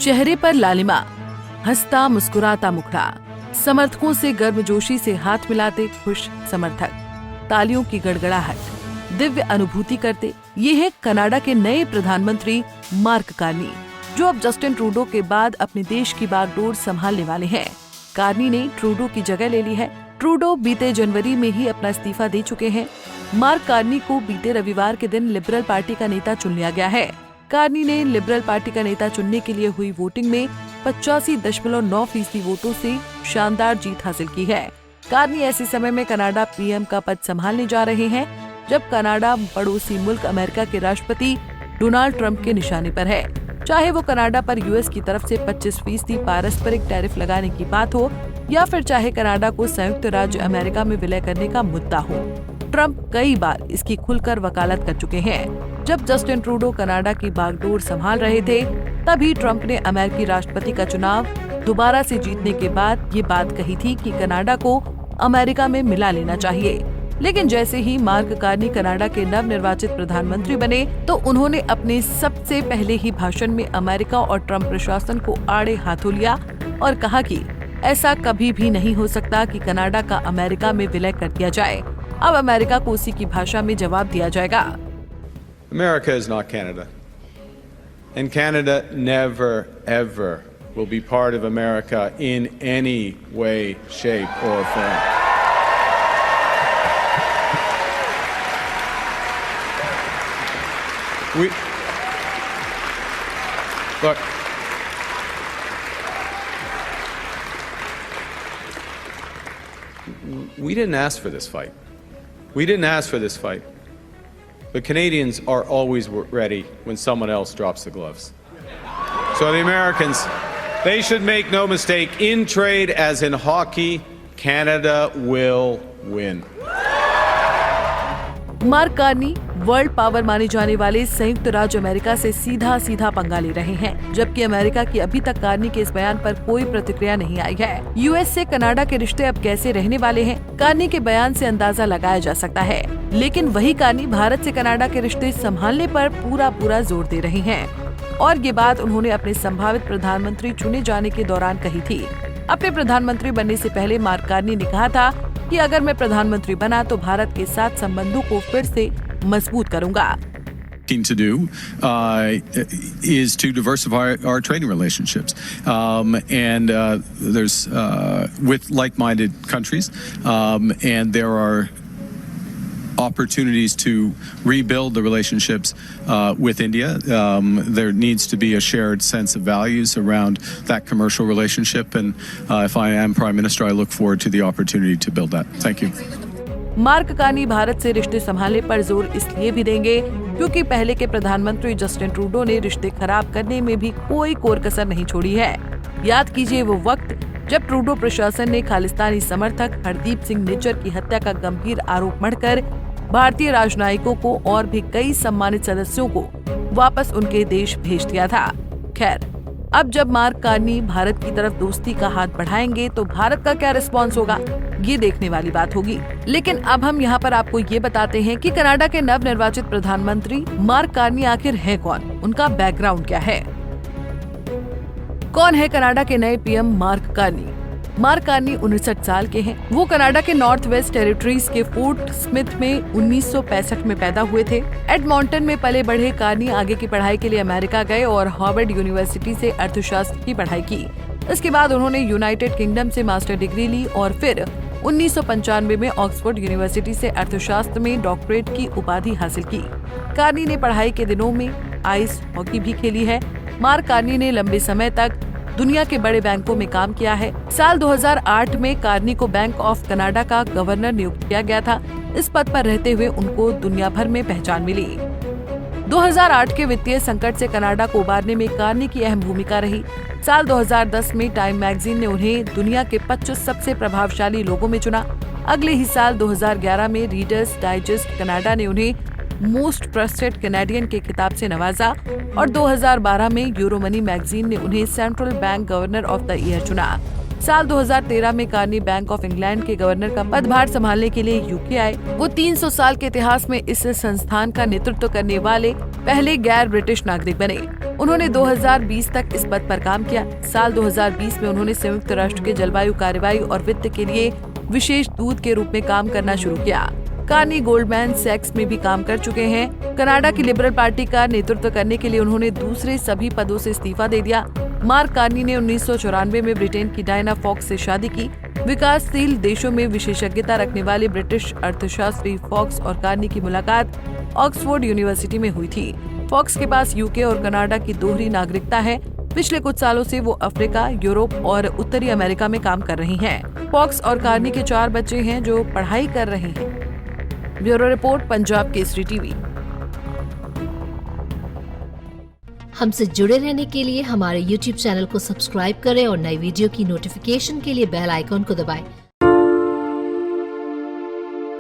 चेहरे पर लालिमा, हंसता मुस्कुराता मुखड़ा, समर्थकों से गर्मजोशी से हाथ मिलाते खुश समर्थक, तालियों की गड़गड़ाहट, दिव्य अनुभूति करते। ये है कनाडा के नए प्रधानमंत्री मार्क कार्नी, जो अब जस्टिन ट्रूडो के बाद अपने देश की बागडोर संभालने वाले हैं। कार्नी ने ट्रूडो की जगह ले ली है। ट्रूडो बीते जनवरी में ही अपना इस्तीफा दे चुके हैं। मार्क कार्नी को बीते रविवार के दिन लिबरल पार्टी का नेता चुन लिया गया है। कार्नी ने लिबरल पार्टी का नेता चुनने के लिए हुई वोटिंग में 85.9% वोटों से शानदार जीत हासिल की है। कार्नी ऐसे समय में कनाडा पीएम का पद संभालने जा रहे हैं, जब कनाडा पड़ोसी मुल्क अमेरिका के राष्ट्रपति डोनाल्ड ट्रंप के निशाने पर है। चाहे वो कनाडा पर यूएस की तरफ से 25% पारस्परिक टैरिफ लगाने की बात हो, या फिर चाहे कनाडा को संयुक्त राज्य अमेरिका में विलय करने का मुद्दा हो, ट्रंप कई बार इसकी खुलकर वकालत कर चुके हैं। जब जस्टिन ट्रूडो कनाडा की बागडोर संभाल रहे थे, तभी ट्रंप ने अमेरिकी राष्ट्रपति का चुनाव दोबारा से जीतने के बाद ये बात कही थी कि कनाडा को अमेरिका में मिला लेना चाहिए। लेकिन जैसे ही मार्क कार्नी कनाडा के नवनिर्वाचित प्रधानमंत्री बने, तो उन्होंने अपने सबसे पहले ही भाषण में अमेरिका और ट्रंप प्रशासन को आड़े हाथों लिया और कहा कि ऐसा कभी भी नहीं हो सकता कि कनाडा का अमेरिका में विलय कर दिया जाए। अब अमेरिका को उसी की भाषा में जवाब दिया जाएगा। America is not Canada, and Canada never ever will be part of America in any way, shape or form. Look, we didn't ask for this fight. We didn't ask for this fight. But Canadians are always ready when someone else drops the gloves. So the Americans, they should make no mistake, in trade as in hockey, Canada will win. Mark Carney world power माने जाने वाले संयुक्त राज्य America से सीधा पंगा ले रहे हैं, जबकि अमेरिका की अभी तक कार्नी के इस बयान पर कोई प्रतिक्रिया नहीं आई है। यूएस से कनाडा के रिश्ते अब कैसे रहने वाले हैं, कार्नी के बयान से अंदाजा लगाया जा सकता है। लेकिन वही कार्नी भारत से कनाडा के रिश्ते संभालने पर पूरा जोर दे रहे हैं, और ये बात उन्होंने अपने संभावित प्रधानमंत्री चुने जाने के दौरान कही थी। अपने प्रधानमंत्री बनने से पहले मार्क कार्नी ने कहा था कि अगर मैं प्रधानमंत्री बना तो भारत के साथ संबंधों को फिर से मजबूत करूंगा। To do is to diversify our trading relationships, and there's with like-minded countries, and there are opportunities to rebuild the relationships with India. There needs to be a shared sense of values around that commercial relationship, and if I am Prime Minister, I look forward to the opportunity to build that. Thank you. Mark Carney Bharat से रिश्ते संभालने पर जोर इसलिए भी देंगे क्योंकि पहले के प्रधानमंत्री जस्टिन ट्रूडो ने रिश्ते खराब करने में भी कोई कोर कसर नहीं छोड़ी है। याद कीजिए वो वक्त जब ट्रूडो प्रशासन ने खालिस्तानी समर्थक हरदीप सिंह निज्जर की हत्या का गंभीर आरोप मढ़कर भारतीय राजनयिकों को और भी कई सम्मानित सदस्यों को वापस उनके देश भेज दिया था। खैर, अब जब मार्क कार्नी भारत की तरफ दोस्ती का हाथ बढ़ाएंगे तो भारत का क्या रिस्पॉन्स होगा, ये देखने वाली बात होगी। लेकिन अब हम यहाँ पर आपको ये बताते हैं कि कनाडा के नवनिर्वाचित प्रधानमंत्री मार्क कार्नी आखिर है कौन, उनका बैकग्राउंड क्या है। कौन है कनाडा के नए PM mark Carney? Mark Carney 59 साल के हैं। वो कनाडा के नॉर्थ वेस्ट टेरिटरीज के फोर्ट स्मिथ में 1965 में पैदा हुए थे। एडमॉन्टन में पले बढ़े कार्नी आगे की पढ़ाई के लिए अमेरिका गए और हार्वर्ड यूनिवर्सिटी से अर्थशास्त्र की पढ़ाई की। इसके बाद उन्होंने यूनाइटेड किंगडम से मास्टर डिग्री ली और फिर 1995 में ऑक्सफोर्ड यूनिवर्सिटी से अर्थशास्त्र में डॉक्टरेट की उपाधि हासिल की। कार्नी ने पढ़ाई के दिनों में आइस हॉकी भी खेली है। मार्क कार्नी ने लंबे समय तक दुनिया के बड़े बैंकों में काम किया है। साल 2008 में कार्नी को बैंक ऑफ कनाडा का गवर्नर नियुक्त किया गया था। इस पद पर रहते हुए उनको दुनिया भर में पहचान मिली। 2008 के वित्तीय संकट से कनाडा को उबारने में कार्नी की अहम भूमिका रही। साल 2010 में टाइम मैगजीन ने उन्हें दुनिया के 25 सबसे प्रभावशाली लोगों में चुना। अगले ही साल 2011 में रीडर्स डाइजेस्ट कनाडा ने उन्हें मोस्ट ट्रस्टेड कैनेडियन के खिताब से नवाजा और 2012 में यूरोमनी मैगजीन ने उन्हें central bank governor of the year चुना। साल 2013 में कार्नी बैंक ऑफ इंग्लैंड के गवर्नर का पदभार संभालने के लिए यूके आए। वो 300 साल के इतिहास में इस संस्थान का नेतृत्व करने वाले पहले गैर ब्रिटिश नागरिक बने। उन्होंने 2020 तक इस पद पर काम किया। साल 2020 में उन्होंने संयुक्त राष्ट्र के जलवायु कार्रवाई और वित्त के लिए विशेष दूत के रूप में काम करना शुरू किया। कार्नी गोल्डमैन सैक्स में भी काम कर चुके हैं। कनाडा की लिबरल पार्टी का नेतृत्व करने के लिए उन्होंने दूसरे सभी पदों से इस्तीफा दे दिया। मार्क कार्नी ने 1994 में ब्रिटेन की डायना फॉक्स से शादी की। विकासशील देशों में विशेषज्ञता रखने वाले ब्रिटिश अर्थशास्त्री फॉक्स और कार्नी की मुलाकात ऑक्सफोर्ड यूनिवर्सिटी में हुई थी। फॉक्स के पास यूके और कनाडा की दोहरी नागरिकता है। पिछले कुछ सालों से वो अफ्रीका, यूरोप और उत्तरी अमेरिका में काम कर रही हैं। फॉक्स और कार्नी के 4 बच्चे हैं जो पढ़ाई कर रहे हैं। Bureau report, Punjab Kesari TV. हमसे जुड़े रहने के लिए हमारे YouTube चैनल को सब्सक्राइब करें और नई वीडियो की नोटिफिकेशन के लिए बेल आइकॉन को दबाएं।